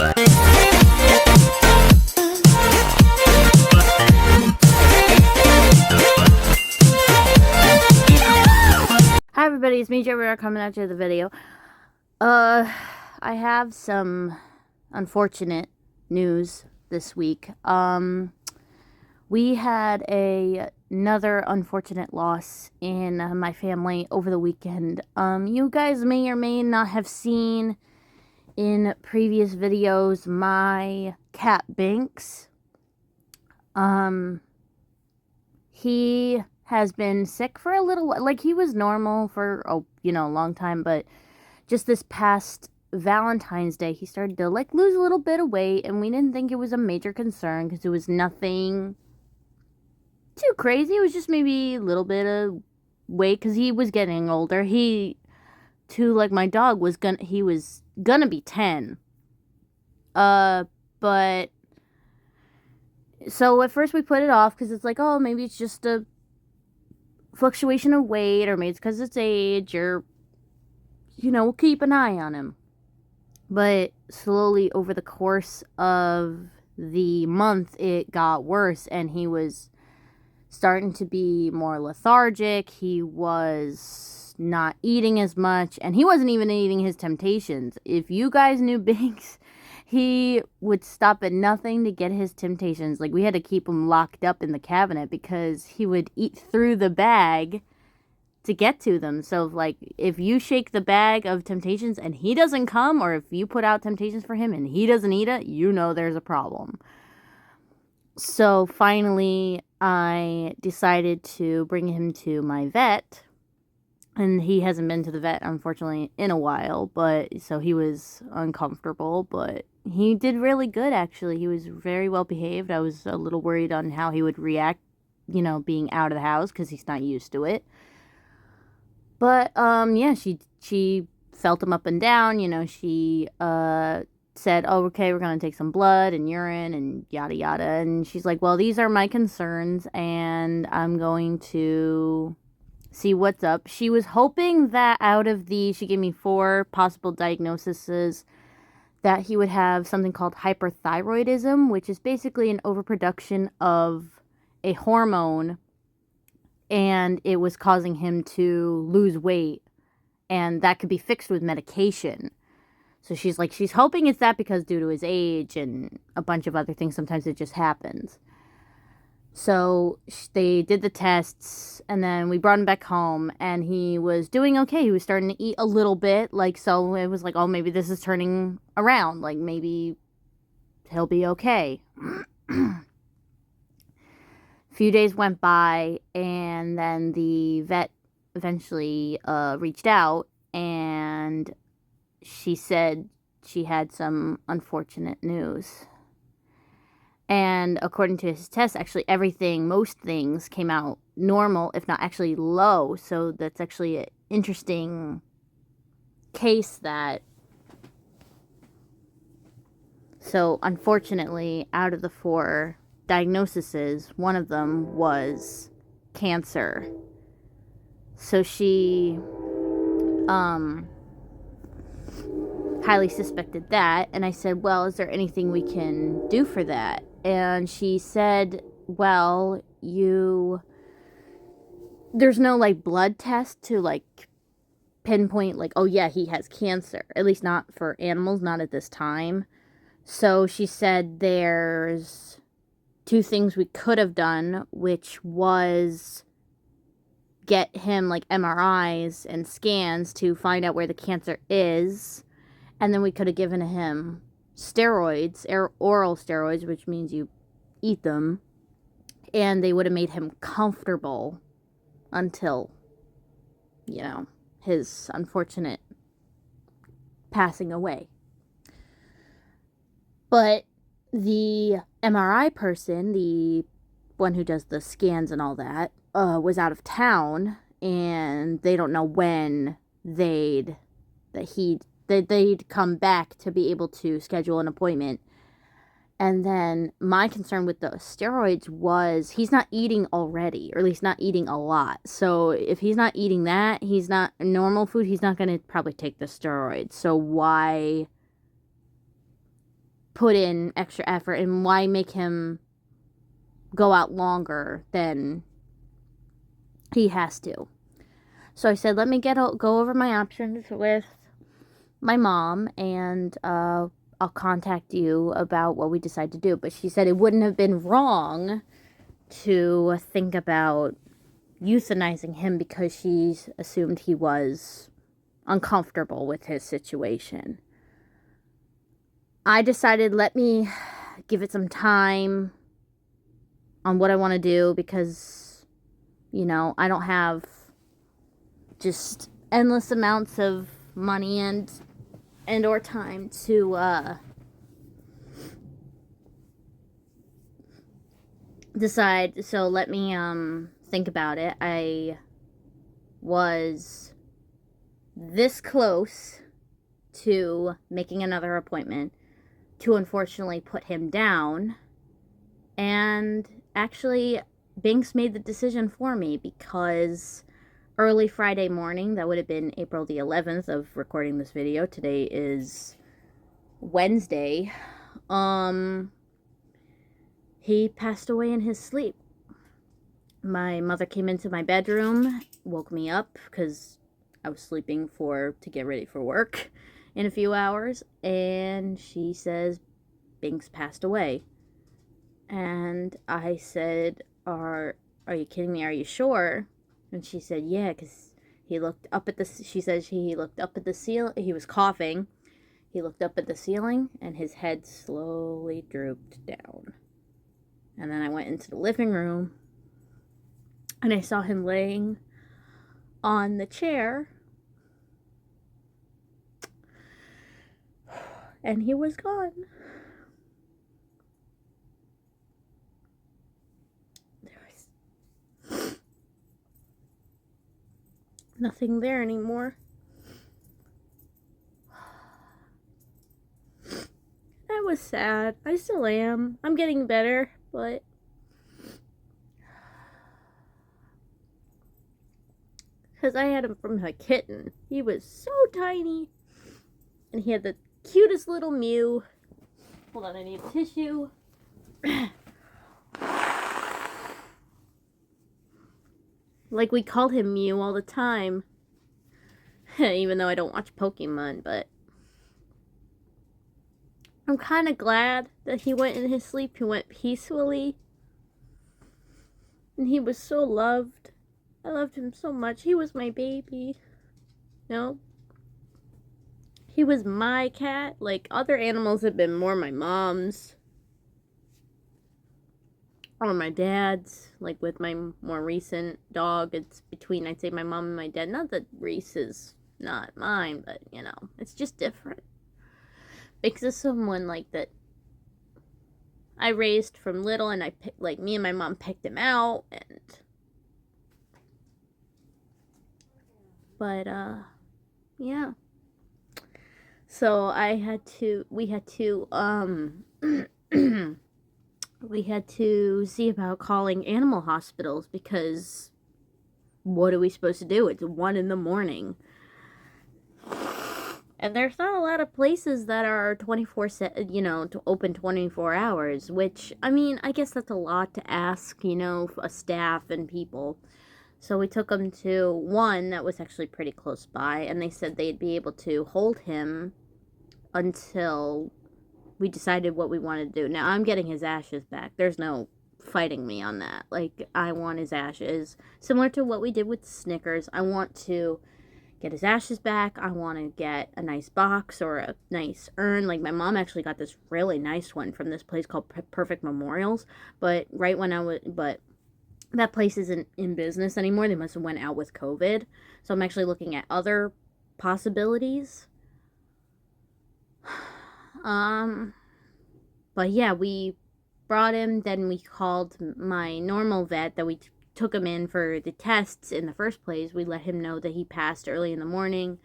Hi everybody, it's me, Joe, coming at you with the video. I have some unfortunate news this week. We had another unfortunate loss in my family over the weekend. You guys may or may not have seen in previous videos my cat Binx. He has been sick for a little while. Like, he was normal for a long time, but just this past Valentine's Day he started to lose a little bit of weight, and we didn't think it was a major concern because it was nothing too crazy. It was just maybe a little bit of weight because he was getting older. He too, like my dog, was gonna be 10. But so at first we put it off because it's like, oh, maybe it's just a fluctuation of weight, or maybe it's because it's age, or we'll keep an eye on him. But slowly over the course of the month it got worse, and he was starting to be more lethargic. He was not eating as much, and he wasn't even eating his Temptations. If you guys knew Binx, he would stop at nothing to get his Temptations. Like, we had to keep him locked up in the cabinet because he would eat through the bag to get to them. So, like, if you shake the bag of Temptations and he doesn't come, or if you put out Temptations for him and he doesn't eat it, there's a problem. So, finally, I decided to bring him to my vet. And he hasn't been to the vet, unfortunately, in a while, so he was uncomfortable, but he did really good, actually. He was very well behaved. I was a little worried on how he would react, being out of the house, because he's not used to it. But, yeah, she felt him up and down. She said, oh, okay, we're going to take some blood and urine and yada yada. And she's like, well, these are my concerns, and I'm going to see what's up. She was hoping that she gave me 4 possible diagnoses, that he would have something called hyperthyroidism, which is basically an overproduction of a hormone, and it was causing him to lose weight, and that could be fixed with medication. So she's hoping it's that, because due to his age and a bunch of other things, sometimes it just happens. So they did the tests, and then we brought him back home, and he was doing okay. He was starting to eat a little bit, so it was like, oh, maybe this is turning around. Like, maybe he'll be okay. A few days went by, and then the vet eventually reached out, and she said she had some unfortunate news. And according to his test, actually most things came out normal, if not actually low. So that's actually an interesting case So unfortunately, out of the 4 diagnoses, one of them was cancer. So she highly suspected that, and I said, well, is there anything we can do for that? And she said, well, there's no blood test to pinpoint oh yeah, he has cancer, at least not for animals, not at this time. So she said there's 2 things we could have done, which was get him MRIs and scans to find out where the cancer is. And then we could have given him steroids, oral steroids, which means you eat them. And they would have made him comfortable until, his unfortunate passing away. But the MRI person, the one who does the scans and all that, was out of town. And they don't know when they'd come back to be able to schedule an appointment. And then my concern with the steroids was he's not eating already, or at least not eating a lot. So if he's not eating that, he's not normal food, he's not going to probably take the steroids. So why put in extra effort, and why make him go out longer than he has to. So I said, let me go over my options with my mom, and I'll contact you about what we decide to do. But she said it wouldn't have been wrong to think about euthanizing him because she assumed he was uncomfortable with his situation. I decided, let me give it some time on what I want to do, because, you know, I don't have just endless amounts of money and or time to decide. So let me think about it. I was this close to making another appointment to unfortunately put him down, and actually Binx made the decision for me, because early Friday morning, that would have been April the 11th of recording this video, today is Wednesday, he passed away in his sleep. My mother came into my bedroom, woke me up because I was sleeping to get ready for work in a few hours, and she says Binx passed away. And I said, are you kidding me? Are you sure? And she said, yeah, because he looked up at she said he looked up at the ceiling. He was coughing. He looked up at the ceiling, and his head slowly drooped down. And then I went into the living room, and I saw him laying on the chair, and he was gone. There was nothing there anymore. I was sad. I still am. I'm getting better, but because I had him from a kitten. He was so tiny, and he had the cutest little mew. Hold on, I need tissue. Like, we called him Mew all the time. Even though I don't watch Pokemon, but I'm kind of glad that he went in his sleep. He went peacefully. And he was so loved. I loved him so much. He was my baby. You know? He was my cat. Like, other animals have been more my mom's or my dad's. Like, with my more recent dog, it's between, I'd say, my mom and my dad. Not that Reese is not mine, but, you know, it's just different. Because it's someone like that I raised from little, and like, me and my mom picked him out, and but yeah. So we had to we had to see about calling animal hospitals, because what are we supposed to do? It's 1 a.m. And there's not a lot of places that are 24/7, to open 24 hours, which, I mean, I guess that's a lot to ask, a staff and people. So we took them to one that was actually pretty close by, and they said they'd be able to hold him until we decided what we wanted to do. Now, I'm getting his ashes back. There's no fighting me on that. Like, I want his ashes. Similar to what we did with Snickers, I want to get his ashes back. I want to get a nice box or a nice urn. Like, my mom actually got this really nice one from this place called Perfect Memorials. But that place isn't in business anymore. They must have went out with COVID. So I'm actually looking at other possibilities. But yeah, we brought him. Then we called my normal vet that we took him in for the tests in the first place. We let him know that he passed early in the morning.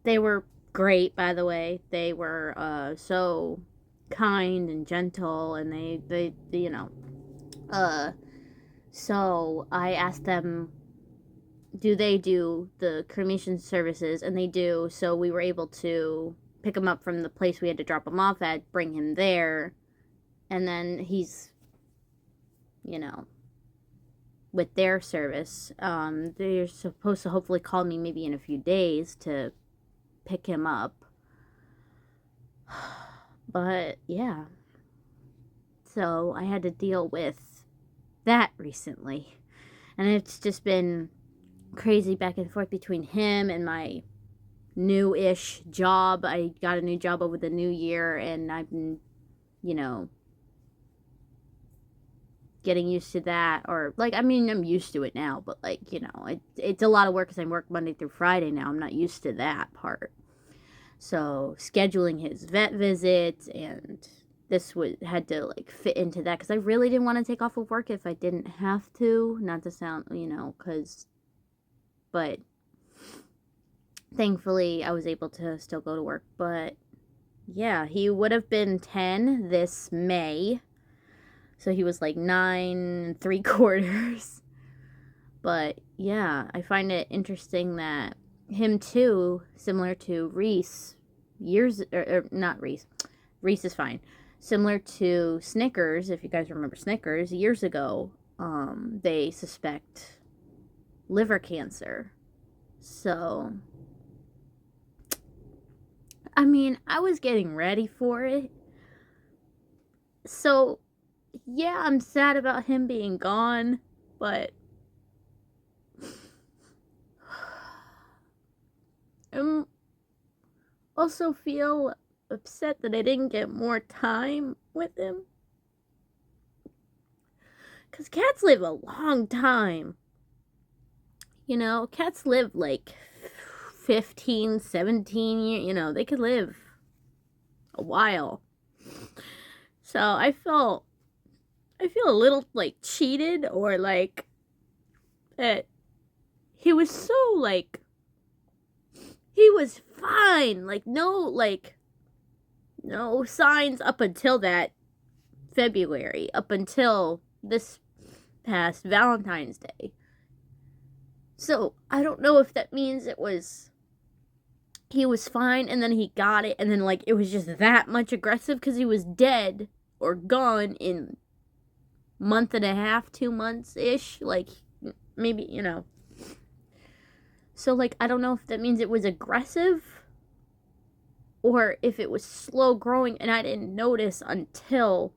They were great, by the way. They were so kind and gentle, and they so I asked them, do they do the cremation services? And they do. So we were able to pick him up from the place we had to drop him off at, bring him there, and then he's, you know, with their service. They're supposed to hopefully call me maybe in a few days to pick him up. But yeah, so I had to deal with that recently, and it's just been crazy back and forth between him and my new-ish job. I got a new job over the new year, and I've been, you know, getting used to that. Or, like, I mean, I'm used to it now, but, like, you know, it's a lot of work because I work Monday through Friday now. I'm not used to that part. So scheduling his vet visits, and this had to, like, fit into that because I really didn't want to take off of work if I didn't have to. Not to sound, you know, but thankfully I was able to still go to work. But yeah, he would have been 10 this May, so he was like 9 3/4. But yeah, I find it interesting that him too, similar to Reese, not Reese is fine, similar to Snickers, if you guys remember Snickers, years ago, they suspect liver cancer. So I mean, I was getting ready for it. So yeah, I'm sad about him being gone, but I also feel upset that I didn't get more time with him. Because cats live a long time. You know, cats live like 15, 17 years. You know, they could live a while. So I feel a little like cheated, or like that he was so like, he was fine. Like no signs up until that February, up until this past Valentine's Day. So I don't know if that means he was fine and then he got it, and then like it was just that much aggressive because he was dead or gone in month and a half, 2 months ish, like maybe, you know. So like I don't know if that means it was aggressive or if it was slow growing and I didn't notice until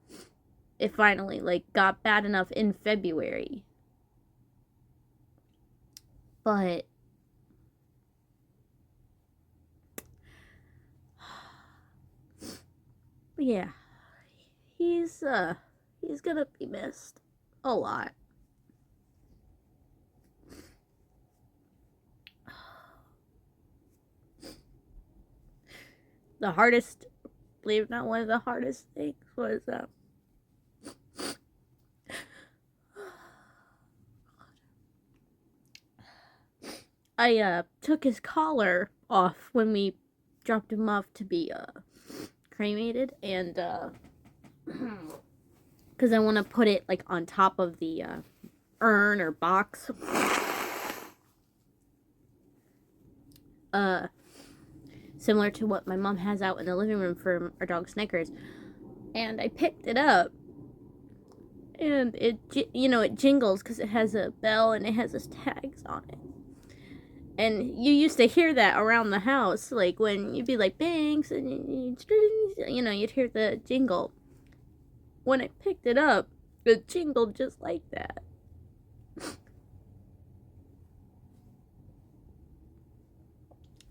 it finally like got bad enough in February. But yeah, he's gonna be missed a lot. The hardest, believe it or not, one of the hardest things was I took his collar off when we dropped him off to be cremated, and because I want to put it like on top of the urn or box. Similar to what my mom has out in the living room for our dog Snickers. And I picked it up, and it jingles because it has a bell and it has its tags on it. And you used to hear that around the house, like when you'd be like Binx, and you'd hear the jingle. When I picked it up, it jingled just like that.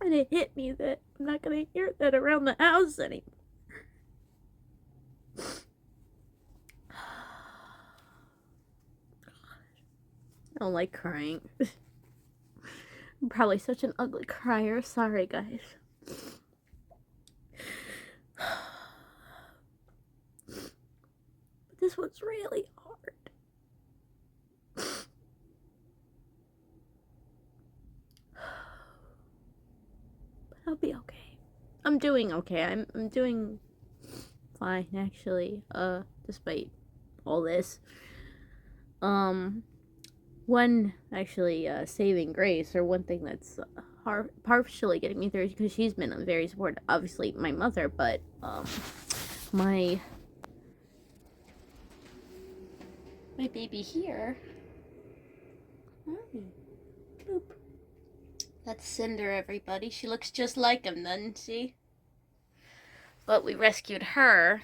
And it hit me that I'm not gonna hear that around the house anymore. I don't like crying. I'm probably such an ugly crier. Sorry, guys. But this one's really hard. But I'll be okay. I'm doing okay. I'm doing fine, actually. Despite all this. One actually saving grace, or one thing that's partially getting me through because she's been very supportive. Obviously, my mother, but my baby here. Hi. Boop. That's Cinder, everybody. She looks just like him, doesn't she? But we rescued her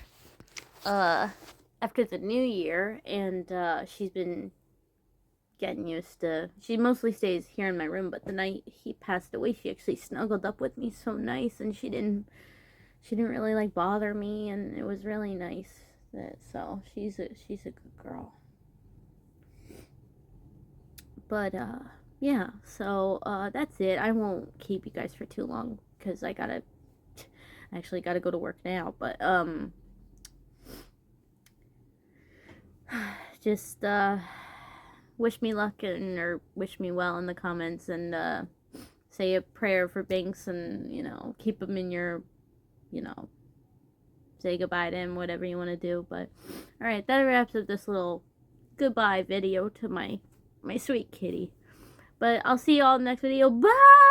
after the new year, and she's been getting used to. She mostly stays here in my room, but the night he passed away, she actually snuggled up with me so nice, and she didn't really like bother me, and it was really nice. So she's a good girl. But yeah, so that's it. I won't keep you guys for too long because I actually gotta go to work now. But just wish me luck or wish me well in the comments, and say a prayer for Binx, and keep him in your, say goodbye to him, whatever you want to do. But all right, that wraps up this little goodbye video to my sweet kitty. But I'll see you all in the next video. Bye!